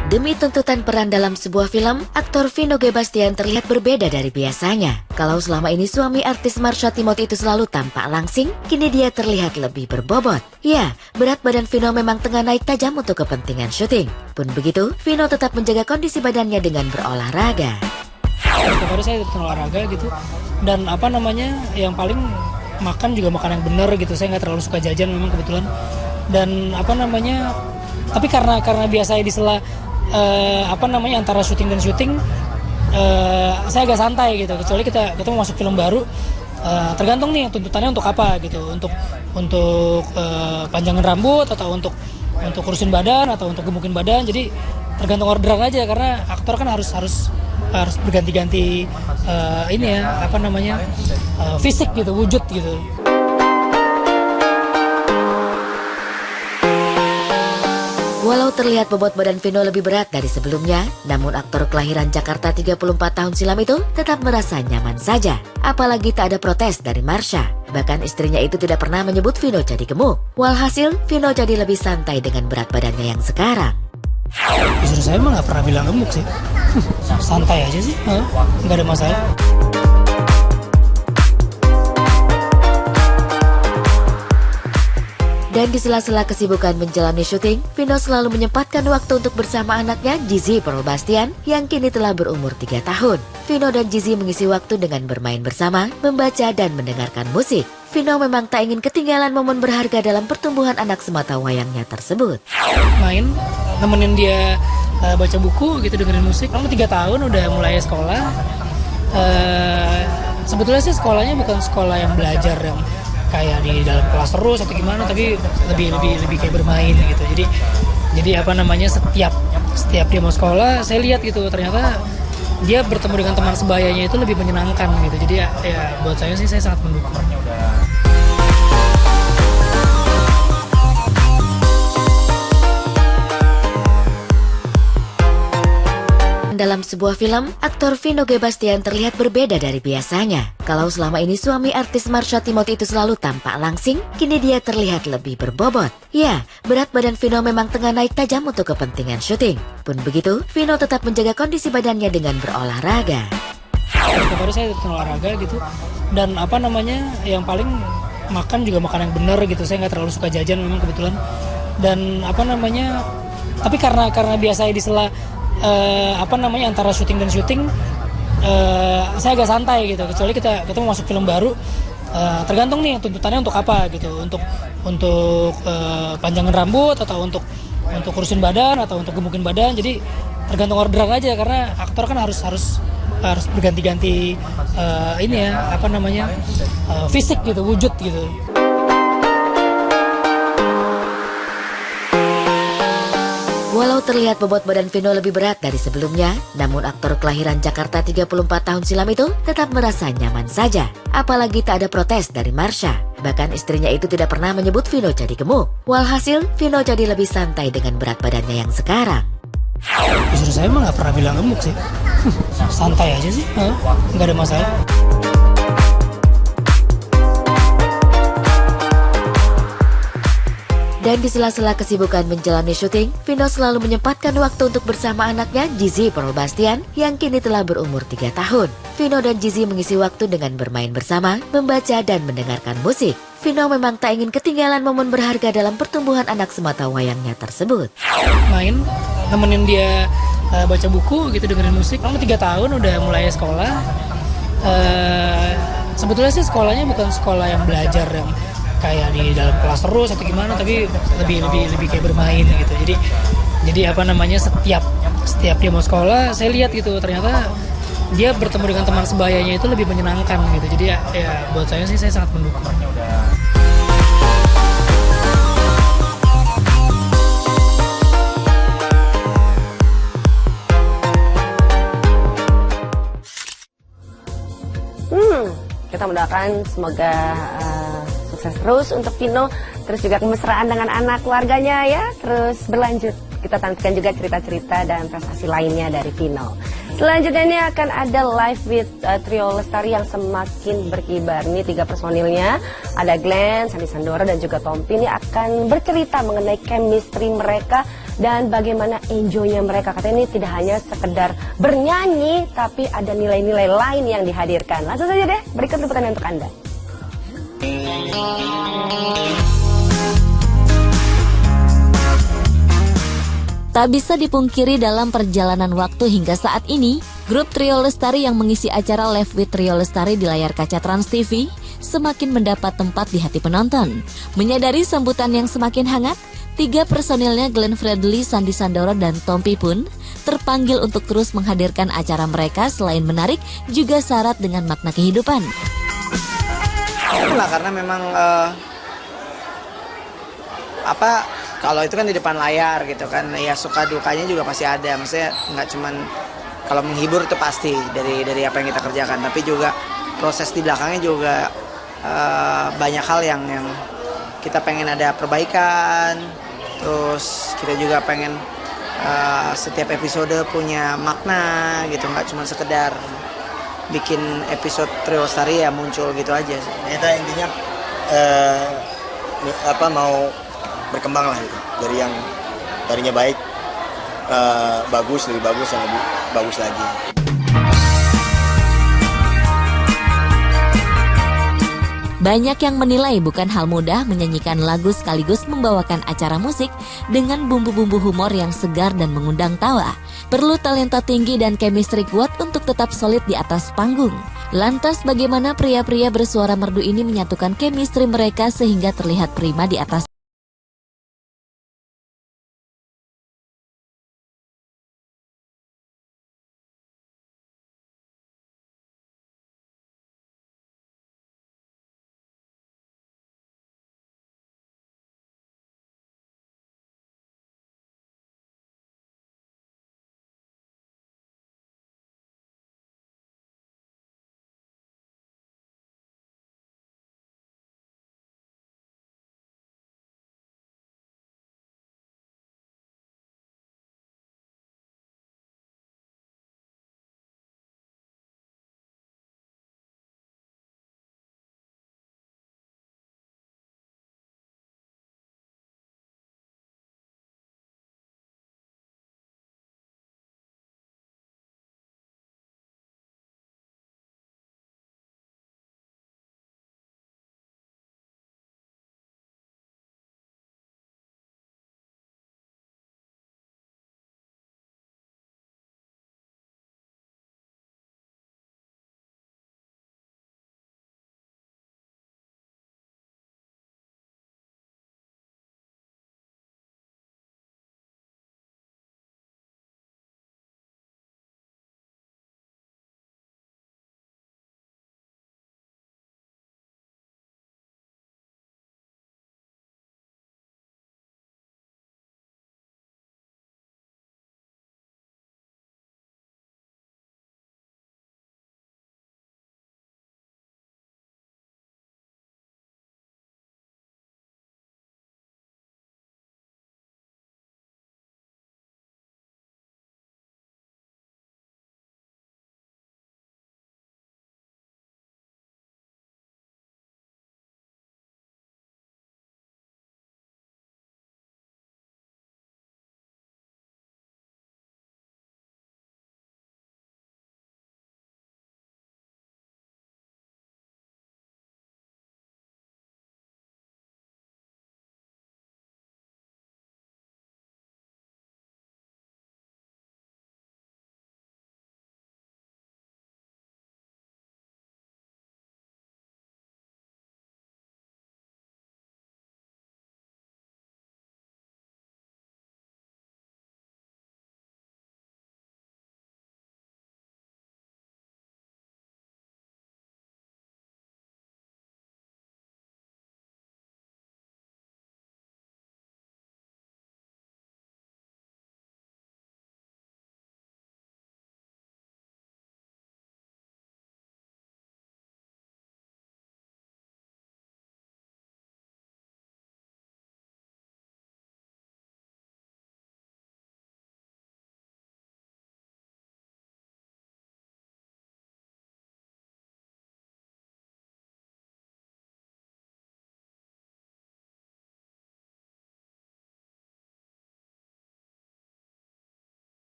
Demi tuntutan peran dalam sebuah film, aktor Vino G. Bastian terlihat berbeda dari biasanya. Kalau selama ini suami artis Marsha Timothy itu selalu tampak langsing, kini dia terlihat lebih berbobot. Ya, berat badan Vino memang tengah naik tajam untuk kepentingan syuting. Pun begitu, Vino tetap menjaga kondisi badannya dengan berolahraga. Kemarin saya ikut olahraga gitu, dan yang paling makan juga makan yang benar gitu. Saya nggak terlalu suka jajan memang kebetulan, dan tapi karena biasa di sela antara syuting dan syuting, saya agak santai gitu. Kecuali kita mau masuk film baru, tergantung nih tuntutannya untuk apa gitu, untuk panjangin rambut atau untuk kurusin badan atau untuk gemukin badan. Jadi tergantung orderan aja, karena aktor kan harus berganti-ganti fisik gitu, wujud gitu. Walau terlihat bobot badan Vino lebih berat dari sebelumnya, namun aktor kelahiran Jakarta 34 tahun silam itu tetap merasa nyaman saja. Apalagi tak ada protes dari Marsha. Bahkan istrinya itu tidak pernah menyebut Vino jadi gemuk. Walhasil, Vino jadi lebih santai dengan berat badannya yang sekarang. Justru saya mah nggak pernah bilang gemuk sih. Santai aja sih, nggak ada masalah. Dan di sela-sela kesibukan menjalani syuting, Vino selalu menyempatkan waktu untuk bersama anaknya Gizzy Pearl Bastian yang kini telah berumur 3 tahun. Vino dan Gizzy mengisi waktu dengan bermain bersama, membaca dan mendengarkan musik. Vino memang tak ingin ketinggalan momen berharga dalam pertumbuhan anak semata wayangnya tersebut. Main, nemenin dia baca buku gitu, dengerin musik. Kamu 3 tahun udah mulai sekolah. Sebetulnya sih sekolahnya bukan sekolah yang belajar yang kayak di dalam kelas terus atau gimana, tapi lebih kayak bermain gitu. Jadi setiap dia mau sekolah, saya lihat gitu, ternyata dia bertemu dengan teman sebayanya itu lebih menyenangkan gitu. Jadi ya buat saya sih, saya sangat mendukung. Dalam sebuah film, aktor Vino G. Bastian terlihat berbeda dari biasanya. Kalau selama ini suami artis Marsha Timothy itu selalu tampak langsing, kini dia terlihat lebih berbobot. Ya, berat badan Vino memang tengah naik tajam untuk kepentingan syuting. Pun begitu, Vino tetap menjaga kondisi badannya dengan berolahraga. Kemarin saya ikut olahraga gitu, dan yang paling makan juga makan yang benar gitu. Saya nggak terlalu suka jajan memang kebetulan, dan tapi karena biasa di sela antara syuting dan syuting, saya agak santai gitu. Kecuali kita mau masuk film baru, tergantung nih tuntutannya untuk apa gitu, untuk panjangin rambut atau untuk kurusin badan atau untuk gemukin badan. Jadi tergantung orderan aja, karena aktor kan harus berganti-ganti fisik gitu, wujud gitu. Walau terlihat bobot badan Vino lebih berat dari sebelumnya, namun aktor kelahiran Jakarta 34 tahun silam itu tetap merasa nyaman saja. Apalagi tak ada protes dari Marsha. Bahkan istrinya itu tidak pernah menyebut Vino jadi gemuk. Walhasil, Vino jadi lebih santai dengan berat badannya yang sekarang. Justru saya mah nggak pernah bilang gemuk sih. Santai aja sih, nggak ada masalah. Dan di sela-sela kesibukan menjalani syuting, Vino selalu menyempatkan waktu untuk bersama anaknya Gizzy Pearl Bastian yang kini telah berumur 3 tahun. Vino dan Gizzy mengisi waktu dengan bermain bersama, membaca dan mendengarkan musik. Vino memang tak ingin ketinggalan momen berharga dalam pertumbuhan anak semata wayangnya tersebut. Main, nemenin dia baca buku gitu, dengerin musik. Kamu 3 tahun udah mulai sekolah. Sebetulnya sih sekolahnya bukan sekolah yang belajar yang kayak di dalam kelas terus atau gimana, tapi lebih kayak bermain gitu. Jadi setiap dia mau sekolah, saya lihat gitu, ternyata dia bertemu dengan teman sebayanya itu lebih menyenangkan gitu. Jadi ya buat saya sih, saya sangat mendukung. Kita mendoakan semoga sukses terus untuk Vino, terus juga kemesraan dengan anak keluarganya ya, terus berlanjut. Kita tampilkan juga cerita-cerita dan prestasi lainnya dari Vino. Selanjutnya ini akan ada live with Trio Lestari yang semakin berkibar. Ini 3 personilnya, ada Glenn, Sandy Sandoro dan juga Tompi. Ini akan bercerita mengenai chemistry mereka dan bagaimana enjoynya mereka. Katanya ini tidak hanya sekedar bernyanyi, tapi ada nilai-nilai lain yang dihadirkan. Langsung saja deh, berikut liputannya untuk Anda. Tak bisa dipungkiri dalam perjalanan waktu hingga saat ini, grup Trio Lestari yang mengisi acara Live with Trio Lestari di layar kaca Trans TV semakin mendapat tempat di hati penonton. Menyadari sambutan yang semakin hangat, 3 personilnya Glenn Fredly, Sandy Sandoro, dan Tompi pun terpanggil untuk terus menghadirkan acara mereka selain menarik, juga syarat dengan makna kehidupan. Karena memang kalau itu kan di depan layar gitu kan, ya suka dukanya juga pasti ada. Maksudnya nggak cuman kalau menghibur itu pasti dari apa yang kita kerjakan, tapi juga proses di belakangnya juga banyak hal yang kita pengen ada perbaikan. Terus kita juga pengen setiap episode punya makna gitu, nggak cuma sekedar bikin episode Trio Lestari ya muncul gitu aja. Kita intinya mau berkembang lah gitu, dari yang tadinya baik bagus, lebih bagus, dan lebih bagus lagi. Banyak yang menilai bukan hal mudah menyanyikan lagu sekaligus membawakan acara musik dengan bumbu-bumbu humor yang segar dan mengundang tawa. Perlu talenta tinggi dan chemistry kuat untuk tetap solid di atas panggung. Lantas bagaimana pria-pria bersuara merdu ini menyatukan chemistry mereka sehingga terlihat prima di atas